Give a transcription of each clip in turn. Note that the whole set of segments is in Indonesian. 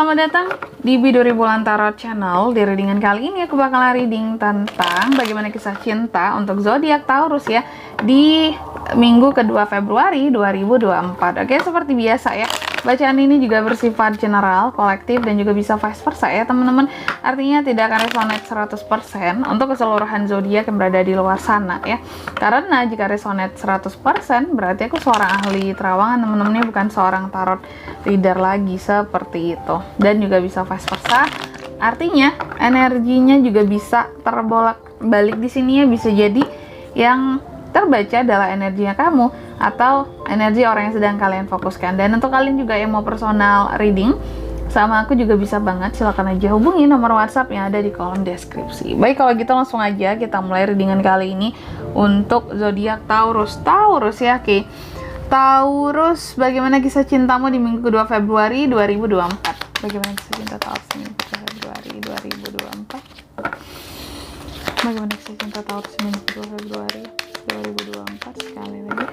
Selamat datang di Biduri Bulan Tarot Channel. Di readingan kali ini aku bakalan reading tentang bagaimana kisah cinta untuk zodiak Taurus ya di minggu kedua Februari 2024. Oke, seperti biasa ya, bacaan ini juga bersifat general, kolektif, dan juga bisa vice versa ya teman-teman. Artinya tidak akan resonate 100% untuk keseluruhan zodiak yang berada di luar sana ya. Karena jika resonate 100% berarti aku seorang ahli terawangan, teman-temannya bukan seorang tarot reader lagi seperti itu. Dan juga bisa vice versa. Artinya energinya juga bisa terbolak-balik di sini ya, bisa jadi yang terbaca adalah energinya kamu atau energi orang yang sedang kalian fokuskan. Dan untuk kalian juga yang mau personal reading sama aku juga bisa banget, silahkan aja hubungi nomor WhatsApp yang ada di kolom deskripsi. Baik, kalau gitu langsung aja kita mulai readingan kali ini untuk zodiak Taurus ya. Oke, Taurus, bagaimana kisah cintamu di minggu kedua Februari 2024? Bagaimana kisah cinta Taurus di minggu kedua Februari 2024? Bagaimana kisah cinta Taurus di minggu kedua Februari 2024? Sekali lagi,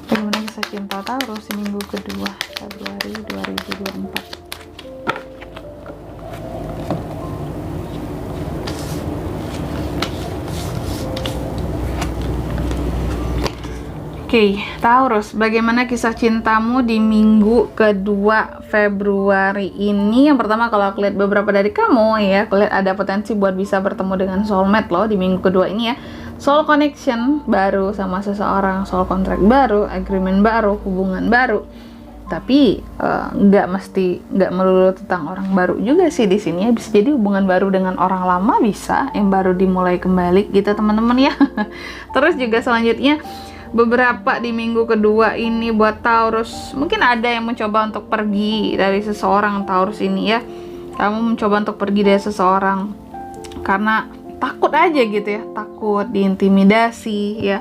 bagaimana kisah cinta Taurus di minggu kedua Februari 2024? Oke, Taurus, bagaimana kisah cintamu di minggu kedua Februari ini? Yang pertama, kalau aku lihat beberapa dari kamu ya, aku lihat ada potensi buat bisa bertemu dengan soulmate loh di minggu kedua ini ya. Soul connection baru sama seseorang, soul contract baru, agreement baru, hubungan baru. Tapi nggak melulu tentang orang baru juga sih di sini ya. Bisa jadi hubungan baru dengan orang lama, bisa yang baru dimulai kembali gitu teman-teman ya. Terus juga selanjutnya, beberapa di minggu kedua ini buat Taurus, mungkin ada yang mencoba untuk pergi dari seseorang Taurus ini ya. Kamu mencoba untuk pergi dari seseorang karena takut aja gitu ya, takut diintimidasi ya,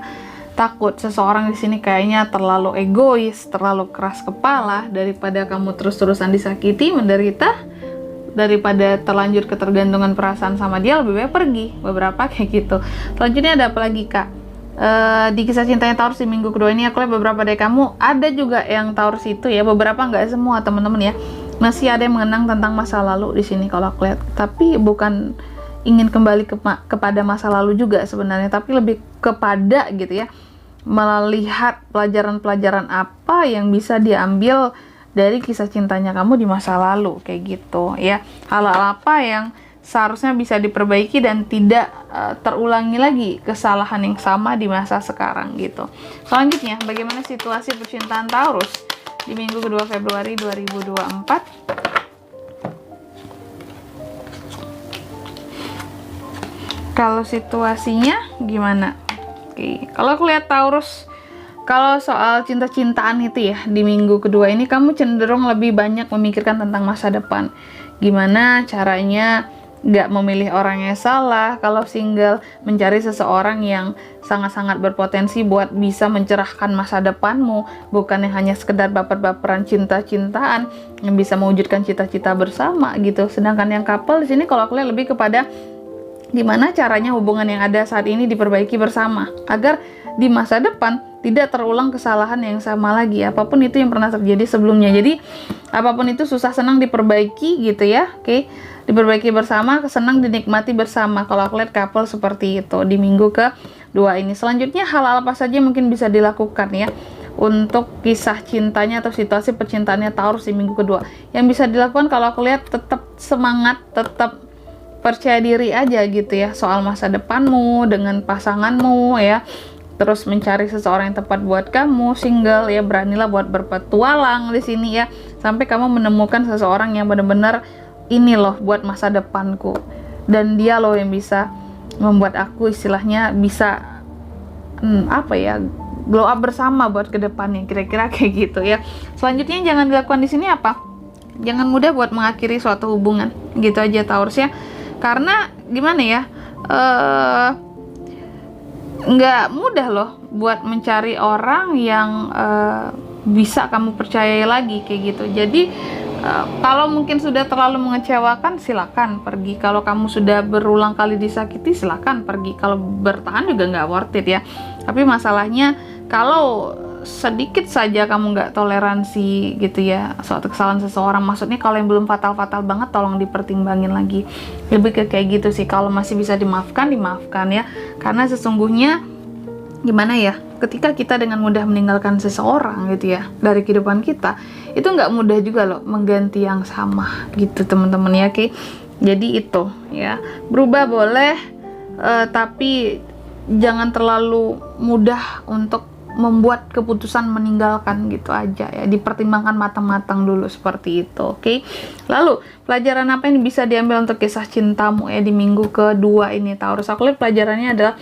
takut seseorang di sini kayaknya terlalu egois, terlalu keras kepala, daripada kamu terus-terusan disakiti, menderita, daripada terlanjur ketergantungan perasaan sama dia, lebih baik pergi. Beberapa kayak gitu. Selanjutnya ada apa lagi kak? Di kisah cintanya Taurus di minggu kedua ini aku lihat beberapa dari kamu ada juga yang Taurus itu ya, beberapa, nggak semua teman-teman ya, masih ada yang mengenang tentang masa lalu di sini kalau aku lihat, tapi bukan ingin kembali kepada masa lalu juga sebenarnya, tapi lebih kepada gitu ya, melihat pelajaran-pelajaran apa yang bisa diambil dari kisah cintanya kamu di masa lalu kayak gitu ya, hal-hal apa yang seharusnya bisa diperbaiki dan tidak terulangi lagi kesalahan yang sama di masa sekarang gitu. Selanjutnya, bagaimana situasi percintaan Taurus di minggu kedua Februari 2024? Kalau situasinya gimana? Oke, kalau aku lihat Taurus, kalau soal cinta-cintaan itu ya, di minggu kedua ini kamu cenderung lebih banyak memikirkan tentang masa depan. Gimana caranya nggak memilih orang yang salah, kalau single mencari seseorang yang sangat-sangat berpotensi buat bisa mencerahkan masa depanmu, bukan yang hanya sekedar baper-baperan cinta-cintaan yang bisa mewujudkan cita-cita bersama gitu. Sedangkan yang couple di sini kalau aku lihat lebih kepada gimana caranya hubungan yang ada saat ini diperbaiki bersama agar di masa depan tidak terulang kesalahan yang sama lagi, apapun itu yang pernah terjadi sebelumnya. Jadi apapun itu susah senang diperbaiki gitu ya. Oke, diperbaiki bersama, senang dinikmati bersama. Kalau aku lihat couple seperti itu di minggu kedua ini. Selanjutnya, hal-hal apa saja mungkin bisa dilakukan ya untuk kisah cintanya atau situasi percintaannya Taurus di minggu kedua. Yang bisa dilakukan kalau aku lihat, tetap semangat, tetap percaya diri aja gitu ya soal masa depanmu dengan pasanganmu ya. Terus mencari seseorang yang tepat buat kamu, single ya, beranilah buat berpetualang di sini ya, sampai kamu menemukan seseorang yang benar-benar ini loh buat masa depanku, dan dia loh yang bisa membuat aku istilahnya bisa glow up bersama buat kedepannya, kira-kira kayak gitu ya. Selanjutnya jangan dilakukan di sini apa? Jangan mudah buat mengakhiri suatu hubungan, gitu aja Taurus ya. Karena gimana ya? Nggak mudah loh buat mencari orang yang bisa kamu percayai lagi kayak gitu. Jadi kalau mungkin sudah terlalu mengecewakan, silakan pergi. Kalau kamu sudah berulang kali disakiti, silakan pergi. Kalau bertahan juga nggak worth it ya. Tapi masalahnya kalau sedikit saja kamu nggak toleransi gitu ya suatu kesalahan seseorang, maksudnya kalau yang belum fatal-fatal banget tolong dipertimbangin lagi. Lebih ke kayak gitu sih, kalau masih bisa dimaafkan ya, karena sesungguhnya gimana ya, ketika kita dengan mudah meninggalkan seseorang gitu ya dari kehidupan kita, itu nggak mudah juga loh mengganti yang sama gitu teman-teman ya. Oke, jadi itu ya, berubah boleh tapi jangan terlalu mudah untuk membuat keputusan meninggalkan gitu aja ya, dipertimbangkan matang-matang dulu seperti itu. Oke. Lalu pelajaran apa yang bisa diambil untuk kisah cintamu ya di minggu kedua ini Taurus? Aku lihat pelajarannya adalah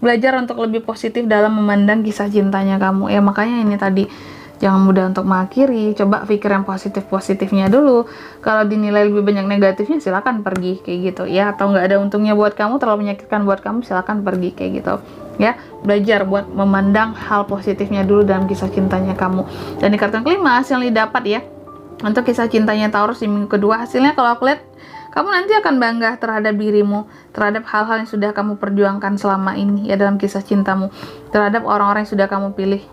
belajar untuk lebih positif dalam memandang kisah cintanya kamu ya. Makanya ini tadi, jangan mudah untuk mengakhiri, coba pikir yang positif-positifnya dulu. Kalau dinilai lebih banyak negatifnya, silakan pergi kayak gitu ya. Atau nggak ada untungnya buat kamu, terlalu menyakitkan buat kamu, silakan pergi kayak gitu ya. Belajar buat memandang hal positifnya dulu dalam kisah cintanya kamu. Dan di kartu yang kelima, hasil yang didapat ya untuk kisah cintanya Taurus di minggu kedua, hasilnya kalau aku lihat kamu nanti akan bangga terhadap dirimu, terhadap hal-hal yang sudah kamu perjuangkan selama ini ya dalam kisah cintamu, terhadap orang-orang yang sudah kamu pilih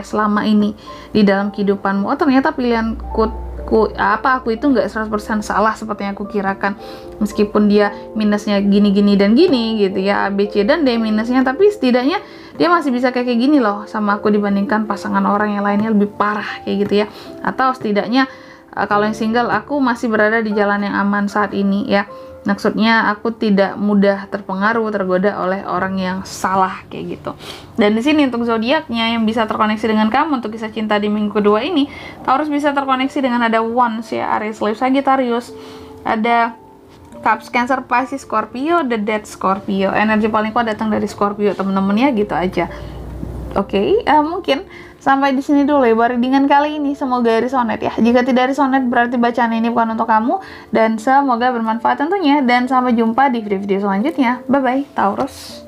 selama ini di dalam kehidupanmu. Oh, ternyata pilihanku aku itu nggak 100% salah seperti yang aku kirakan, meskipun dia minusnya gini dan gini gitu ya, A, B, C, dan D minusnya, tapi setidaknya dia masih bisa kayak gini loh sama aku dibandingkan pasangan orang yang lainnya lebih parah kayak gitu ya. Atau setidaknya kalau yang single, aku masih berada di jalan yang aman saat ini ya. Maksudnya aku tidak mudah terpengaruh, tergoda oleh orang yang salah kayak gitu. Dan di sini untuk zodiaknya yang bisa terkoneksi dengan kamu untuk kisah cinta di minggu kedua ini, Taurus bisa terkoneksi dengan ada Wands ya, Aries, Leo, Sagittarius, ada Cups, Cancer, Pisces, Scorpio, The Death, Scorpio. Energi paling kuat datang dari Scorpio teman-teman ya, gitu aja. Oke, mungkin sampai di sini dulu ya readingan kali ini. Semoga resonate ya. Jika tidak resonate berarti bacaan ini bukan untuk kamu, dan semoga bermanfaat tentunya. Dan sampai jumpa di video-video selanjutnya. Bye bye Taurus.